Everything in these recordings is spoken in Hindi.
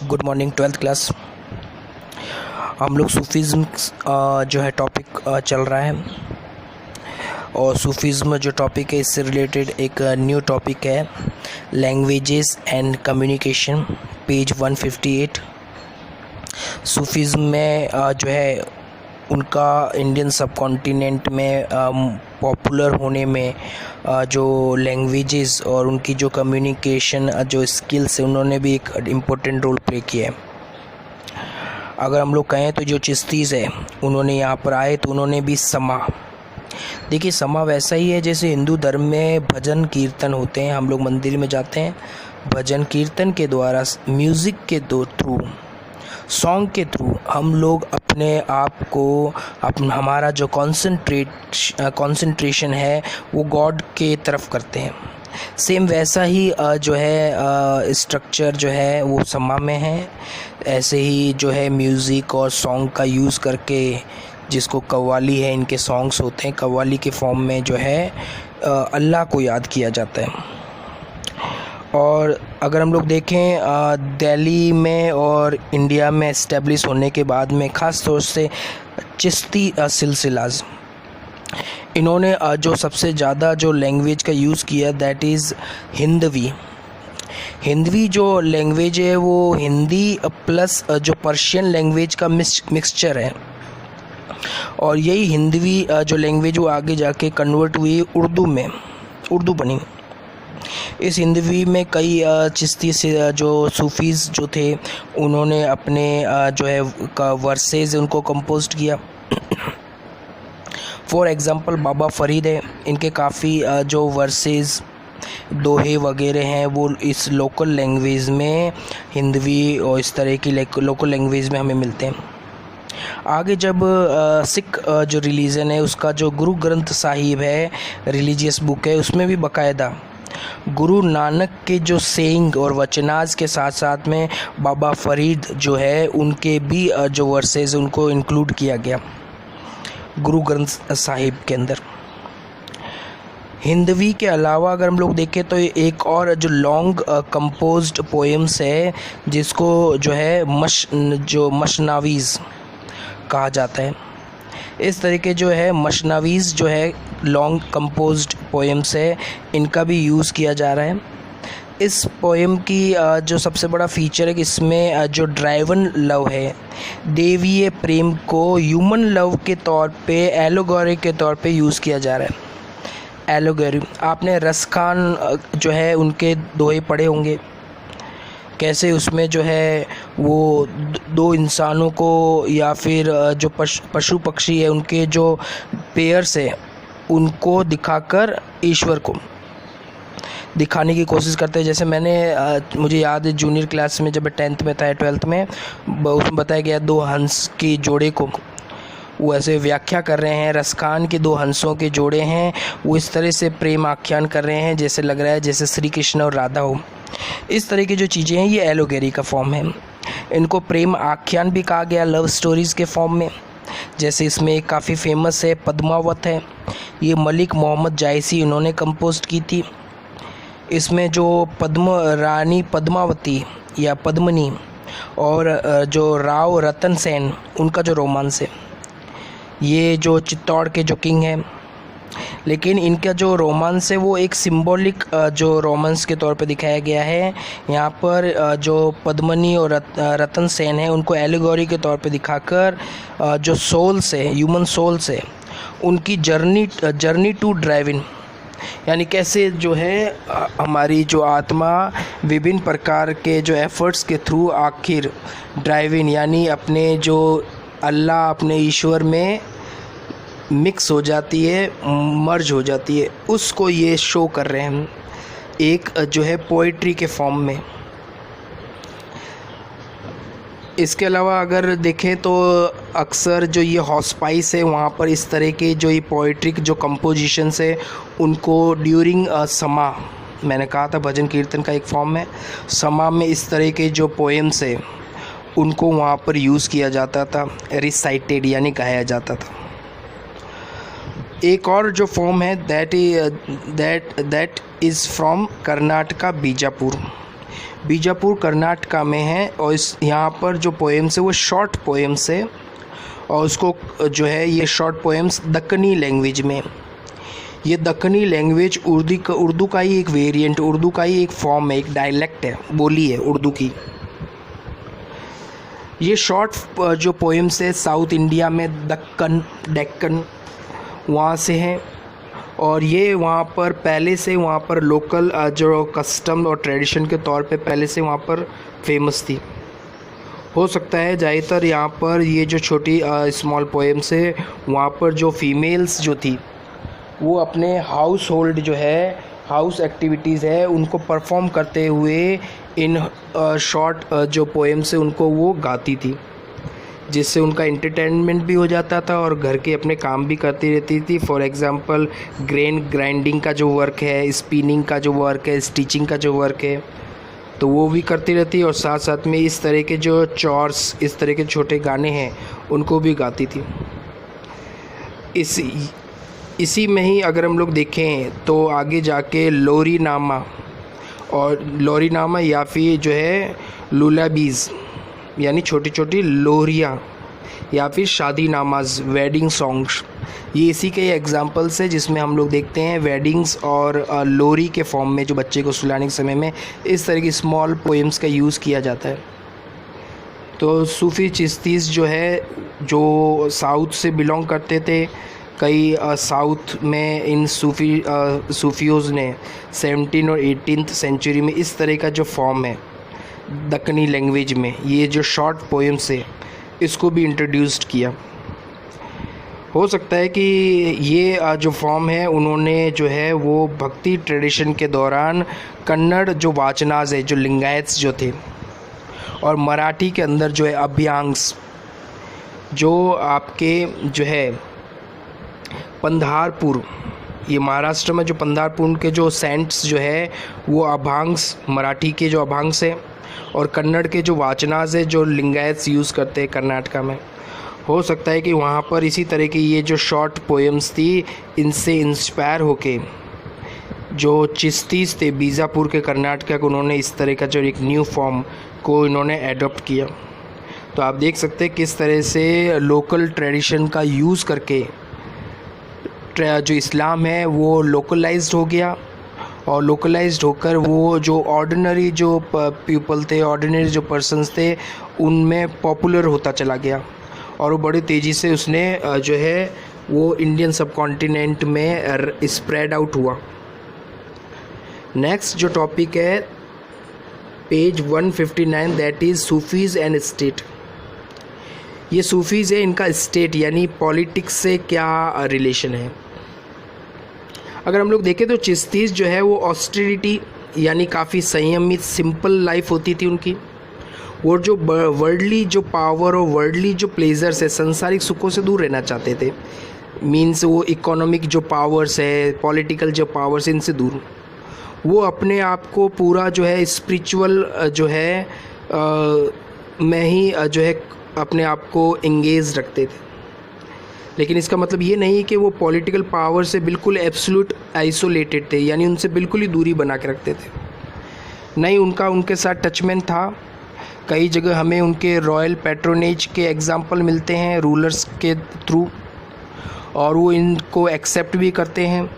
Good morning twelfth class. हम लोग सूफीज़्म जो है टॉपिक चल रहा है और सूफीज़्म जो टॉपिक है इससे रिलेटेड एक न्यू टॉपिक है लैंग्वेजेस एंड कम्युनिकेशन, पेज 158। सूफीज़्म में जो है उनका इंडियन सब कॉन्टिनेंट में पॉपुलर होने में जो लैंग्वेजेस और उनकी जो कम्युनिकेशन जो स्किल्स है उन्होंने भी एक इम्पोर्टेंट रोल प्ले किया है। अगर हम लोग कहें तो जो चिश्तीज़ है उन्होंने यहाँ पर आए तो उन्होंने भी समा, देखिए समा वैसा ही है जैसे हिंदू धर्म में भजन कीर्तन होते हैं। हम लोग मंदिर में जाते हैं, भजन कीर्तन के द्वारा म्यूज़िक के थ्रू, सॉन्ग के थ्रू हम लोग अपने आप को हमारा जो कंसंट्रेशन है वो गॉड के तरफ करते हैं। सेम वैसा ही जो है स्ट्रक्चर जो है वो समा में है। ऐसे ही जो है म्यूज़िक और सॉन्ग का यूज़ करके, जिसको कव्वाली है, इनके सॉन्ग्स होते हैं, कव्वाली के फॉर्म में जो है अल्लाह को याद किया जाता है। और अगर हम लोग देखें दिल्ली में और इंडिया में इस्टेब्लिश होने के बाद में ख़ास तौर से चिश्ती सिलसिलाज़, इन्होंने जो सबसे ज़्यादा जो लैंग्वेज का यूज़ किया दैट इज़ हिंदवी। हिंदवी जो लैंग्वेज है वो हिंदी प्लस जो पर्शियन लैंग्वेज का मिक्सचर है और यही हिंदवी जो लैंग्वेज वो आगे जाके कन्वर्ट हुई उर्दू में, उर्दू बनी। इस हिंदवी में कई चिश्ती से जो सूफीज़ जो थे उन्होंने अपने जो है वर्सेस उनको कंपोज किया। फॉर एग्ज़ाम्पल बाबा फ़रीद है, इनके काफ़ी जो वर्सेस दोहे वगैरह हैं वो इस लोकल लैंग्वेज में, हिंदवी और इस तरह की लोकल लैंग्वेज में हमें मिलते हैं। आगे जब सिख जो रिलीजन है उसका जो गुरु ग्रंथ साहिब है, रिलीजियस बुक है, उसमें भी बाकायदा गुरु नानक के जो सेइंग और वचनाज के साथ साथ में बाबा फ़रीद जो है उनके भी जो वर्सेस उनको इंक्लूड किया गया गुरु ग्रंथ साहिब के अंदर। हिंदवी के अलावा अगर हम लोग देखें तो एक और जो लॉन्ग कंपोज्ड पोएम्स है जिसको जो है मशनावीज़ कहा जाता है। इस तरीके जो है मशनावीज़ जो है लॉन्ग कंपोज्ड पोएम्स है, इनका भी यूज़ किया जा रहा है। इस पोएम की जो सबसे बड़ा फीचर है कि इसमें जो ड्राइवन लव है, देवीय प्रेम को ह्यूमन लव के तौर पे, एलोगोरी के तौर पे यूज़ किया जा रहा है। एलोगोरी आपने रसखान जो है उनके दोहे पढ़े होंगे, कैसे उसमें जो है वो दो इंसानों को या फिर जो पशु पक्षी है उनके जो पेयर्स है उनको दिखाकर ईश्वर को दिखाने की कोशिश करते हैं। जैसे मुझे याद है जूनियर क्लास में जब 10th में था, 12th में, उसमें बताया गया दो हंस की जोड़े को वो ऐसे व्याख्या कर रहे हैं। रसखान के दो हंसों के जोड़े हैं, वो इस तरह से प्रेम आख्यान कर रहे हैं जैसे लग रहा है जैसे श्री कृष्ण और राधा हो। इस तरह की जो चीज़ें हैं ये एलोगेरी का फॉर्म है। इनको प्रेम आख्यान भी कहा गया लव स्टोरीज़ के फॉर्म में। जैसे इसमें काफ़ी फेमस है पद्मावत है, ये मलिक मोहम्मद जायसी इन्होंने कंपोज की थी। इसमें जो रानी पद्मावती या पद्मनी और जो राव रतन सेन उनका जो रोमांस है, ये जो चित्तौड़ के जो किंग हैं, लेकिन इनका जो रोमांस है वो एक सिंबॉलिक जो रोमांस के तौर पे दिखाया गया है। यहाँ पर जो पद्मनी और रतन सेन है उनको एलिगोरी के तौर पे दिखाकर जो सोल्स है, ह्यूमन सोल्स है, उनकी जर्नी टू ड्राइव इन, यानी कैसे जो है हमारी जो आत्मा विभिन्न प्रकार के जो एफर्ट्स के थ्रू आखिर ड्राइव इन यानी अपने जो अल्लाह, अपने ईश्वर में मिक्स हो जाती है, मर्ज हो जाती है, उसको ये शो कर रहे हैं एक जो है पोइट्री के फॉर्म में। इसके अलावा अगर देखें तो अक्सर जो ये हॉस्पाइस है वहाँ पर इस तरह के जो ये पोइट्रिक जो कंपोजिशंस है उनको ड्यूरिंग समा, मैंने कहा था भजन कीर्तन का एक फॉर्म है, समा में इस तरह के जो पोएम्स है उनको वहाँ पर यूज़ किया जाता था, रिसाइटेड यानी गाया जाता था। एक और जो फॉर्म है that is from Karnataka Bijapur. Bijapur Karnataka में है और इस यहाँ पर जो पोएम्स है वो शॉर्ट पोएम्स है और उसको जो है ये शॉर्ट पोएम्स दक्कनी लैंग्वेज में, ये दक्कनी लैंग्वेज उर्दू का ही एक वेरिएंट, उर्दू का ही एक फॉर्म है, एक डायलेक्ट है, बोली है उर्दू की। ये शॉर्ट जो पोएम्स है साउथ इंडिया में डेक्कन वहाँ से हैं और ये वहाँ पर पहले से वहाँ पर लोकल जो कस्टम और ट्रेडिशन के तौर पे पहले से वहाँ पर फेमस थी। हो सकता है ज़्यादातर यहाँ पर ये जो छोटी स्मॉल पोएम्स है वहाँ पर जो फीमेल्स जो थी वो अपने हाउस होल्ड जो है हाउस एक्टिविटीज़ है उनको परफॉर्म करते हुए इन शॉर्ट जो पोएम्स है उनको वो गाती थी, जिससे उनका एंटरटेनमेंट भी हो जाता था और घर के अपने काम भी करती रहती थी। फॉर एग्ज़ाम्पल ग्रेन ग्राइंडिंग का जो वर्क है, स्पिनिंग का जो वर्क है, स्टिचिंग का जो वर्क है, तो वो भी करती रहती और साथ साथ में इस तरह के जो चॉर्स, इस तरह के छोटे गाने हैं उनको भी गाती थी। इसी में ही अगर हम लोग देखें तो आगे जाके लोरीनामा या फिर जो है लुलाबीज़ यानी छोटी छोटी लोरियाँ या फिर शादी नामाज, वेडिंग सॉन्ग्स, ये इसी के एग्जांपल्स है जिसमें हम लोग देखते हैं वेडिंग्स और लोरी के फॉर्म में जो बच्चे को सुलाने के समय में इस तरह की स्मॉल पोएम्स का यूज़ किया जाता है। तो सूफ़ी चिश्तीज़ जो है जो साउथ से बिलोंग करते थे, कई साउथ में इन सूफियोज़ ने 17 और 18th सेंचुरी में इस तरह का जो फॉर्म है दक्कनी लैंग्वेज में, ये जो शॉर्ट पोएम्स है इसको भी इंट्रोड्यूस्ड किया। हो सकता है कि ये जो फॉर्म है उन्होंने जो है वो भक्ति ट्रेडिशन के दौरान कन्नड़ जो वाचनाज है, जो लिंगायत्स जो थे, और मराठी के अंदर जो है अभ्यांग्स, जो आपके जो है पंधारपुर, ये महाराष्ट्र में जो पंधारपुर के जो सेंट्स जो है वो अभंग्स, मराठी के जो अभंग्स है, और कन्नड़ के जो वाचनाज है जो लिंगायत्स यूज़ करते हैं कर्नाटका में। हो सकता है कि वहाँ पर इसी तरह की ये जो शॉर्ट पोएम्स थी इनसे इंस्पायर होके जो चिश्तीज़ थे बीजापुर के कर्नाटका को, उन्होंने इस तरह का जो एक न्यू फॉर्म को इन्होंने एडॉप्ट किया। तो आप देख सकते हैं किस तरह से लोकल ट्रेडिशन का यूज़ करके जो इस्लाम है वो लोकलाइज्ड हो गया, और लोकलाइज्ड होकर वो जो ऑर्डिनरी जो पीपल थे, ऑर्डिनरी जो पर्सन्स थे, उनमें पॉपुलर होता चला गया और वो बड़ी तेज़ी से उसने जो है वो इंडियन सब कॉन्टिनेंट में स्प्रेड आउट हुआ। नेक्स्ट जो टॉपिक है page 159, that is Sufis and state. ये सूफीज़ है, इनका स्टेट यानी पॉलिटिक्स से क्या रिलेशन है। अगर हम लोग देखें तो चिश्तीज़ जो है वो ऑस्टेरिटी यानी काफ़ी संयमित सिंपल लाइफ होती थी उनकी, वो जो वर्ल्डली जो पावर और वर्ल्डली जो प्लेजर्स है, सांसारिक सुखों से दूर रहना चाहते थे। मीन्स वो इकोनॉमिक जो पावर्स है, पॉलिटिकल जो पावर्स, इनसे दूर। वो अपने आप को पूरा जो है स्पिरिचुअल जो है में ही जो है अपने आप को एंगेज रखते थे। लेकिन इसका मतलब ये नहीं कि वो पॉलिटिकल पावर से बिल्कुल एब्सोल्यूट आइसोलेटेड थे, यानी उनसे बिल्कुल ही दूरी बना के रखते थे। नहीं, उनके साथ टचमेंट था। कई जगह हमें उनके रॉयल पैट्रोनेज के एग्जाम्पल मिलते हैं रूलर्स के थ्रू, और वो इनको एक्सेप्ट भी करते हैं।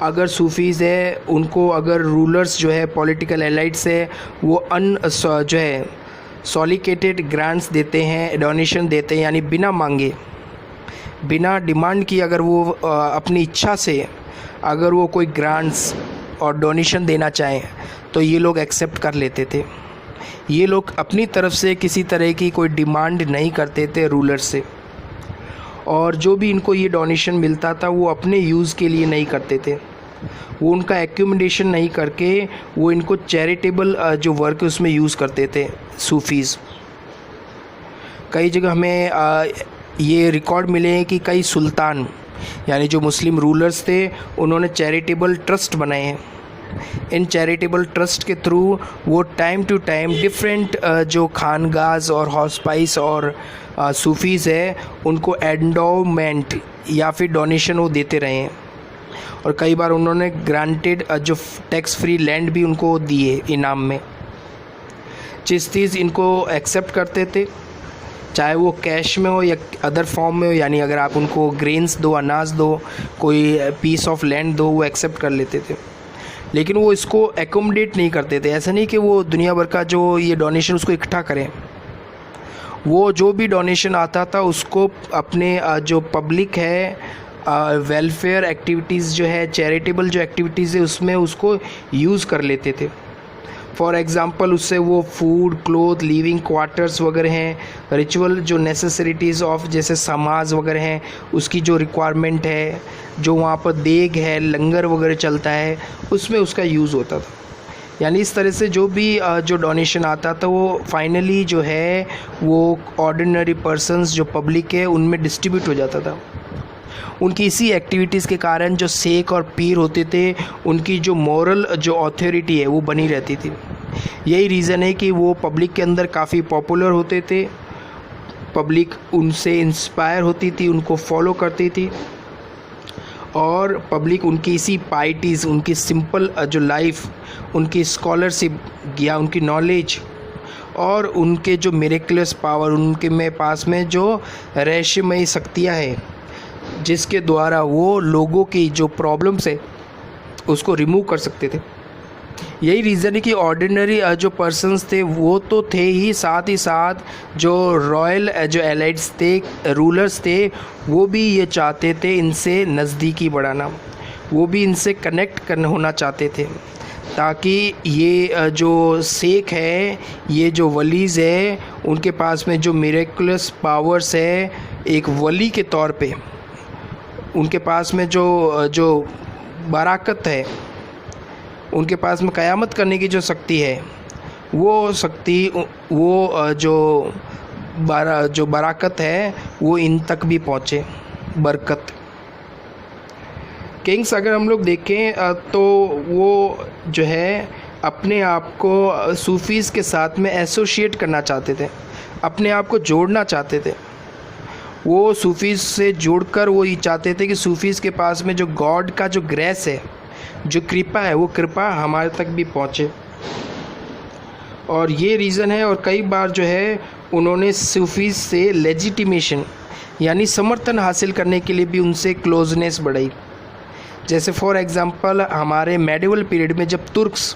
अगर सूफीज़ है उनको अगर रूलर्स जो है पॉलिटिकल एलाइट्स है वो जो है सॉलिकेटेड ग्रांट्स देते हैं, डोनेशन देते हैं, यानी बिना मांगे, बिना डिमांड की अगर वो अपनी इच्छा से अगर वो कोई ग्रांट्स और डोनेशन देना चाहें तो ये लोग एक्सेप्ट कर लेते थे। ये लोग अपनी तरफ से किसी तरह की कोई डिमांड नहीं करते थे रूलर से, और जो भी इनको ये डोनेशन मिलता था वो अपने यूज़ के लिए नहीं करते थे। वो उनका एक्यूमुलेशन नहीं करके वो इनको चैरिटेबल जो वर्क है उसमें यूज़ करते थे सूफीज़। कई जगह हमें ये रिकॉर्ड मिले हैं कि कई सुल्तान यानी जो मुस्लिम रूलर्स थे उन्होंने चैरिटेबल ट्रस्ट बनाए हैं। इन चैरिटेबल ट्रस्ट के थ्रू वो टाइम टू टाइम डिफरेंट जो खानगाज और हॉस्पाइस और सूफीज़ है उनको एंडोमेंट या फिर डोनेशन वो देते रहे हैं, और कई बार उन्होंने ग्रांटेड जो टैक्स फ्री लैंड भी उनको दिए इनाम में। चिश्तीज़ इनको एक्सेप्ट करते थे, चाहे वो कैश में हो या अदर फॉर्म में हो, यानी अगर आप उनको ग्रेन्स दो, अनाज दो, कोई पीस ऑफ लैंड दो, वो एक्सेप्ट कर लेते थे। लेकिन वो इसको एकोमोडेट नहीं करते थे। ऐसा नहीं कि वो दुनिया भर का जो ये डोनेशन उसको इकट्ठा करें। वो जो भी डोनेशन आता था उसको अपने जो पब्लिक है वेलफेयर एक्टिविटीज़ जो है, चैरिटेबल जो एक्टिविटीज़ है, उसमें उसको यूज़ कर लेते थे। फॉर एग्ज़ाम्पल उससे वो फूड, क्लोथ, लिविंग क्वार्टर्स वगैरह हैं, रिचुअल जो नेसेसरिटीज़ ऑफ जैसे समाज वगैरह हैं, उसकी जो रिक्वायरमेंट है, जो वहाँ पर देग है, लंगर वगैरह चलता है, उसमें उसका यूज़ होता था। यानी इस तरह से जो भी जो डोनेशन आता था वो फाइनली जो है वो ऑर्डिनरी पर्सन्स जो पब्लिक है उनमें डिस्ट्रीब्यूट हो जाता था। उनकी इसी एक्टिविटीज़ के कारण जो शेख और पीर होते थे उनकी जो मॉरल जो अथॉरिटी है वो बनी रहती थी। यही रीज़न है कि वो पब्लिक के अंदर काफ़ी पॉपुलर होते थे, पब्लिक उनसे इंस्पायर होती थी, उनको फॉलो करती थी, और पब्लिक उनकी इसी पाइटीज़, उनकी सिंपल जो लाइफ, उनकी स्कॉलरशिप या उनकी नॉलेज और उनके जो मिरेक्युलस पावर, उनके में पास में जो रहस्यमयी शक्तियाँ हैं जिसके द्वारा वो लोगों की जो प्रॉब्लम्स है उसको रिमूव कर सकते थे। यही रीज़न है कि ऑर्डिनरी जो पर्सन्स थे वो तो थे ही, साथ ही साथ जो रॉयल जो एलाइट्स थे, रूलर्स थे, वो भी ये चाहते थे इनसे नज़दीकी बढ़ाना, वो भी इनसे कनेक्ट करना होना चाहते थे, ताकि ये जो शेख है, ये जो वलीज़ है, उनके पास में जो मिरेकुलस पावर्स है, एक वली के तौर पे उनके पास में जो बराकत है, उनके पास में क़यामत करने की जो शक्ति है, वो शक्ति, वो जो बराकत है वो इन तक भी पहुँचे, बरकत। किंग्स अगर हम लोग देखें तो वो जो है अपने आप को सूफ़ीज़ के साथ में एसोशिएट करना चाहते थे, अपने आप को जोड़ना चाहते थे। वो सूफ़ीज़ से जुड़कर वो ये चाहते थे कि सूफ़ीज़ के पास में जो गॉड का जो ग्रेस है, जो कृपा है, वो कृपा हमारे तक भी पहुँचे। और ये रीज़न है, और कई बार जो है उन्होंने सूफ़ीज़ से लेजिटिमेशन यानी समर्थन हासिल करने के लिए भी उनसे क्लोजनेस बढ़ाई। जैसे फॉर एग्ज़ाम्पल हमारे मेडिवल पीरियड में जब तुर्क्स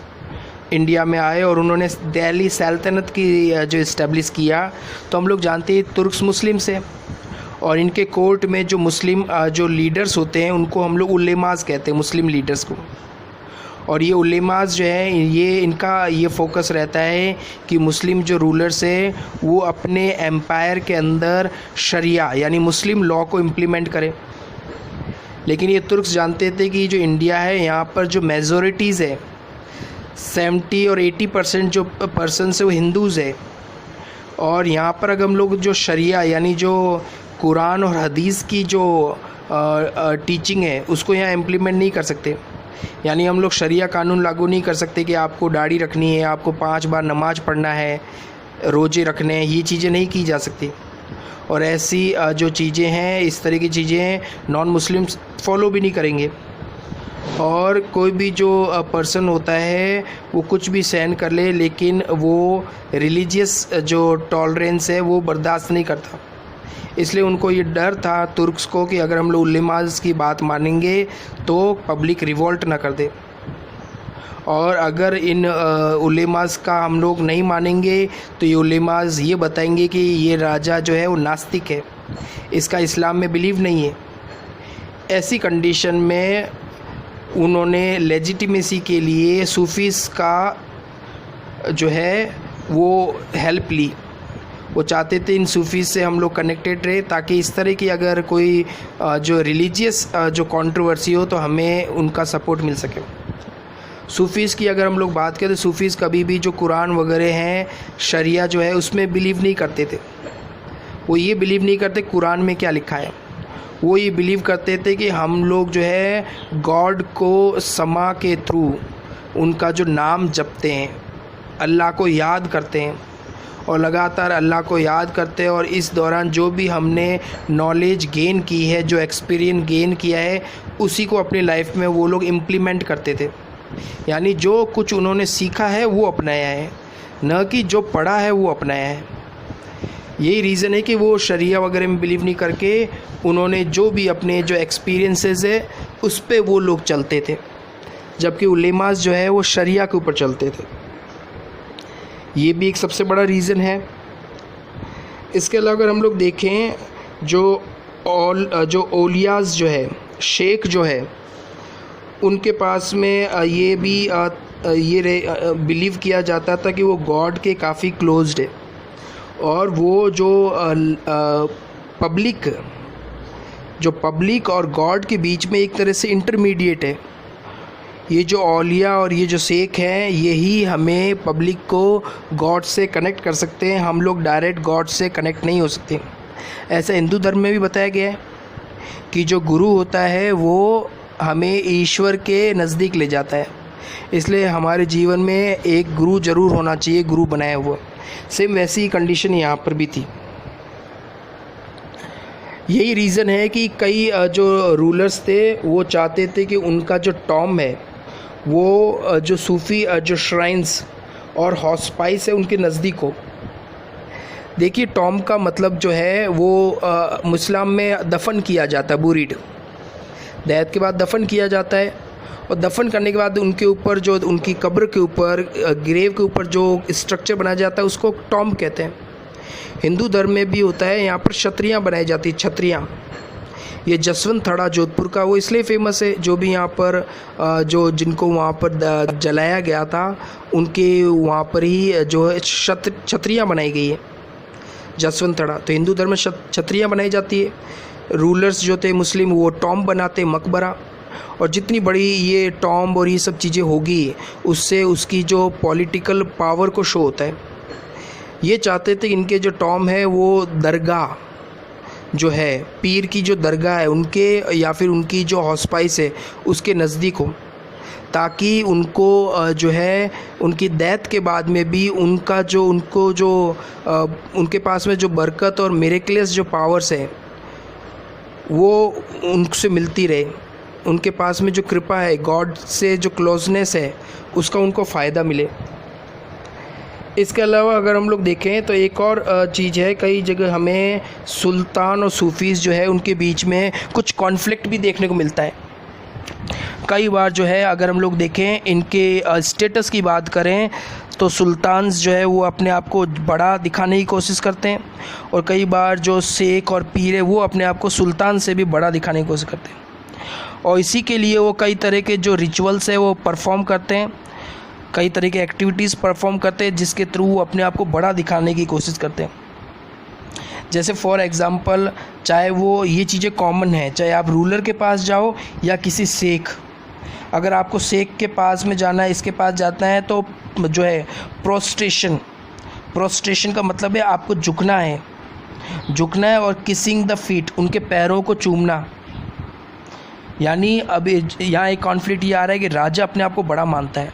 इंडिया में आए और उन्होंने दिल्ली सल्तनत की जो इस्टेब्लिश किया, तो हम लोग जानते हैं तुर्क्स मुस्लिम्स हैं, और इनके कोर्ट में जो मुस्लिम जो लीडर्स होते हैं उनको हम लोग उलेमास कहते हैं, मुस्लिम लीडर्स को। और ये उलेमास जो है, ये इनका ये फोकस रहता है कि मुस्लिम जो रूलर्स है वो अपने एम्पायर के अंदर शरिया यानी मुस्लिम लॉ को इम्प्लीमेंट करें। लेकिन ये तुर्क्स जानते थे कि जो इंडिया है यहाँ पर जो मेजॉरिटीज़ है 70 और 80% जो पर्सन्स है वो हिंदूज़ है, और यहाँ पर अगर हम लोग जो शरिया यानी जो कुरान और हदीस की जो टीचिंग है उसको यहाँ इम्प्लीमेंट नहीं कर सकते। यानी हम लोग शरिया कानून लागू नहीं कर सकते कि आपको दाढ़ी रखनी है, आपको 5 बार नमाज़ पढ़ना है, रोज़े रखने हैं, ये चीज़ें नहीं की जा सकती। और ऐसी जो चीज़ें हैं, इस तरह की चीज़ें नॉन मुस्लिम्स फॉलो भी नहीं करेंगे। और कोई भी जो पर्सन होता है वो कुछ भी सहन कर ले, लेकिन वो रिलीजियस जो टॉलरेंस है वो बर्दाश्त नहीं करता। इसलिए उनको ये डर था तुर्क्स को कि अगर हम लोग उलेमास की बात मानेंगे तो पब्लिक रिवोल्ट ना कर दे, और अगर इन उलेमास का हम लोग नहीं मानेंगे तो ये उलेमास ये बताएंगे कि ये राजा जो है वो नास्तिक है, इसका इस्लाम में बिलीव नहीं है। ऐसी कंडीशन में उन्होंने लेजिटिमेसी के लिए सूफ़ीज़ का जो है वो हेल्प ली। वो चाहते थे इन सूफ़ीज़ से हम लोग कनेक्टेड रहे, ताकि इस तरह की अगर कोई जो रिलीजियस जो कंट्रोवर्सी हो तो हमें उनका सपोर्ट मिल सके। सूफ़ीज़ की अगर हम लोग बात करें तो सूफ़ीज़ कभी भी जो कुरान वगैरह हैं, शरिया जो है, उसमें बिलीव नहीं करते थे। वो ये बिलीव नहीं करते कुरान में क्या लिखा है, वो ये बिलीव करते थे कि हम लोग जो है गॉड को समा के थ्रू उनका जो नाम जपते हैं, अल्लाह को याद करते हैं और लगातार अल्लाह को याद करते हैं, और इस दौरान जो भी हमने नॉलेज गेन की है, जो एक्सपीरियंस गेन किया है, उसी को अपनी लाइफ में वो लोग इम्प्लीमेंट करते थे। यानी जो कुछ उन्होंने सीखा है वो अपनाया है। न कि जो पढ़ा है वो अपनाया है। यही रीज़न है कि वो शरिया वगैरह में बिलीव नहीं करके उन्होंने जो भी अपने जो एक्सपीरियंसेस है उस पे वो लोग चलते थे, जबकि उलेमास जो है वो शरिया के ऊपर चलते थे। ये भी एक सबसे बड़ा रीज़न है। इसके अलावा अगर हम लोग देखें जो ओलियाज़ जो है, शेख जो है, उनके पास में ये भी बिलीव किया जाता था कि वो गॉड के काफ़ी क्लोज्ड है, और वो जो पब्लिक और गॉड के बीच में एक तरह से इंटरमीडिएट है। ये जो औलिया और ये जो शेख हैं, यही हमें पब्लिक को गॉड से कनेक्ट कर सकते हैं। हम लोग डायरेक्ट गॉड से कनेक्ट नहीं हो सकते। ऐसा हिंदू धर्म में भी बताया गया है कि जो गुरु होता है वो हमें ईश्वर के नज़दीक ले जाता है, इसलिए हमारे जीवन में एक गुरु ज़रूर होना चाहिए, गुरु बनाया हुआ। सेम वैसी कंडीशन यहाँ पर भी थी। यही रीज़न है कि कई जो रूलर्स थे वो चाहते थे कि उनका जो टॉम है वो जो सूफ़ी जो श्राइन्स और हॉस्पाइस है उनके नज़दीक हो। देखिए, टॉम का मतलब जो है वो मुस्लिम में दफन किया जाता है, बुरीड, दैत के बाद दफन किया जाता है, और दफन करने के बाद उनके ऊपर जो उनकी कब्र के ऊपर, ग्रेव के ऊपर जो स्ट्रक्चर बनाया जाता है उसको टॉम कहते हैं। हिंदू धर्म में भी होता है, यहाँ पर छतरियाँ बनाई जाती, छतरियाँ। ये जसवंत थड़ा जोधपुर का वो इसलिए फेमस है, जो भी यहाँ पर जिनको वहाँ पर जलाया गया था उनके वहाँ पर ही जो है छतरियाँ बनाई गई है, जसवंत थड़ा। तो हिंदू धर्म में छतरियाँ बनाई जाती है। रूलर्स जो थे मुस्लिम वो टॉम बनाते, मकबरा, और जितनी बड़ी ये टॉम और ये सब चीज़ें होगी उससे उसकी जो पॉलिटिकल पावर को शो होता है। ये चाहते थे कि इनके जो टॉम है वो दरगाह जो है, पीर की जो दरगाह है उनके या फिर उनकी जो हॉस्पाइस है उसके नज़दीक हो, ताकि उनको जो है उनकी डेथ के बाद में भी उनका जो उनके पास में जो बरकत और मिरेकल्स जो पावर्स है वो उनसे मिलती रहे। उनके पास में जो कृपा है, गॉड से जो क्लोजनेस है, उसका उनको फ़ायदा मिले। इसके अलावा अगर हम लोग देखें तो एक और चीज़ है, कई जगह हमें सुल्तान और सूफीज़ जो है उनके बीच में कुछ कॉन्फ्लिक्ट भी देखने को मिलता है। कई बार जो है अगर हम लोग देखें इनके स्टेटस की बात करें तो सुल्तान्स जो है वो अपने आप को बड़ा दिखाने की कोशिश करते हैं, और कई बार जो शेख और पीर है वो अपने आप को सुल्तान से भी बड़ा दिखाने की कोशिश करते हैं, और इसी के लिए वो कई तरह के जो रिचुअल्स है वो परफॉर्म करते हैं, कई तरह के एक्टिविटीज़ परफॉर्म करते हैं जिसके थ्रू वो अपने आप को बड़ा दिखाने की कोशिश करते हैं। जैसे फॉर एग्ज़ाम्पल, चाहे वो ये चीज़ें कॉमन है, चाहे आप रूलर के पास जाओ या किसी शेख, अगर आपको शेख के पास में जाना है, इसके पास जाना है, तो जो है प्रोस्ट्रेशन का मतलब है आपको झुकना है और किसिंग द फीट, उनके पैरों को चूमना। यानी अब यहाँ एक कॉन्फ्लिक्ट ये आ रहा है कि राजा अपने आप को बड़ा मानता है।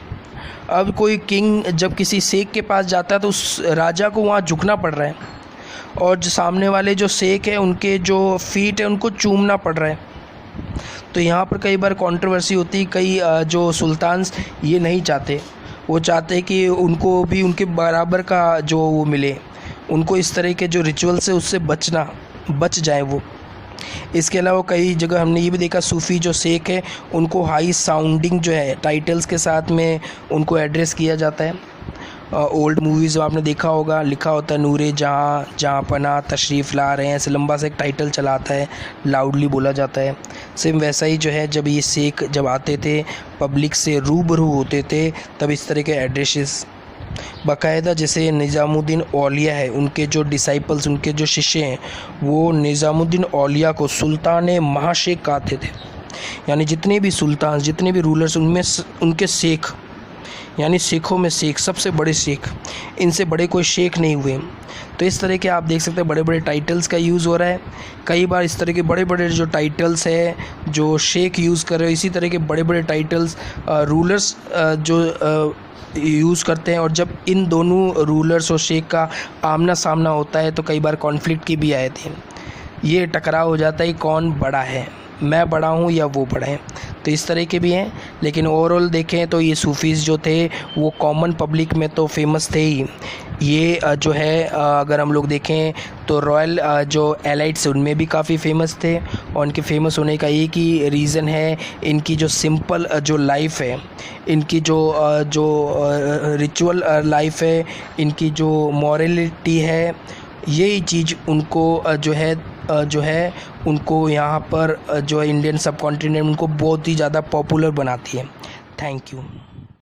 अब कोई किंग जब किसी शेख के पास जाता है तो उस राजा को वहाँ झुकना पड़ रहा है, और जो सामने वाले जो शेख है उनके जो फीट है उनको चूमना पड़ रहा है। तो यहाँ पर कई बार कंट्रोवर्सी होती है। कई जो सुल्तान्स ये नहीं चाहते, वो चाहते हैं कि उनको भी उनके बराबर का जो वो मिले, उनको इस तरह के जो रिचुअल्स है उससे बच जाए वो। इसके अलावा कई जगह हमने ये भी देखा, सूफ़ी जो शेख है उनको हाई साउंडिंग जो है टाइटल्स के साथ में उनको एड्रेस किया जाता है। ओल्ड मूवीज़ आपने देखा होगा, लिखा होता है नूरे जहाँ पना तशरीफ़ ला रहे हैं, ऐसे लंबा सा एक टाइटल चलाता है, लाउडली बोला जाता है। सेम वैसा ही जो है जब ये शेख जब आते थे पब्लिक से रूबरू होते थे तब इस तरह के एड्रेसेस बाकायदा, जैसे निज़ामुद्दीन औलिया है, उनके जो डिसाइपल्स, उनके जो शिष्य हैं, वो निज़ामुद्दीन औलिया को सुल्तान महाशेख कहते थे। यानी जितने भी सुल्तान, जितने भी रूलर्स, उनमें उनके शेख, यानी शेखों में शेख, सबसे बड़े शेख, इनसे बड़े कोई शेख नहीं हुए। तो इस तरह के आप देख सकते हैं बड़े बड़े टाइटल्स का यूज़ हो रहा है। कई बार इस तरह के बड़े बड़े जो टाइटल्स है जो शेख यूज़ कर रहे हो, इसी तरह के बड़े बड़े टाइटल्स रूलर्स जो यूज़ करते हैं। और जब इन दोनों रूलर्स और शेख का आमना सामना होता है तो कई बार कॉन्फ्लिक्ट की भी आए थे, ये टकराव हो जाता है कौन बड़ा है। मैं बड़ा हूँ या वो बड़ा है। तो इस तरह के भी हैं, लेकिन ओवरऑल देखें तो ये सूफ़ीज़ जो थे वो कॉमन पब्लिक में तो फेमस थे ही। ये जो है अगर हम लोग देखें तो रॉयल जो एलाइट्स उनमें भी काफ़ी फेमस थे, और उनके फेमस होने का एक ही रीज़न है इनकी जो सिंपल जो लाइफ है, इनकी जो रिचुअल लाइफ है, इनकी जो मॉरलिटी है, यही चीज़ उनको जो है उनको यहाँ पर जो इंडियन सब कॉन्टिनेंट उनको बहुत ही ज़्यादा पॉपुलर बनाती है। Thank you.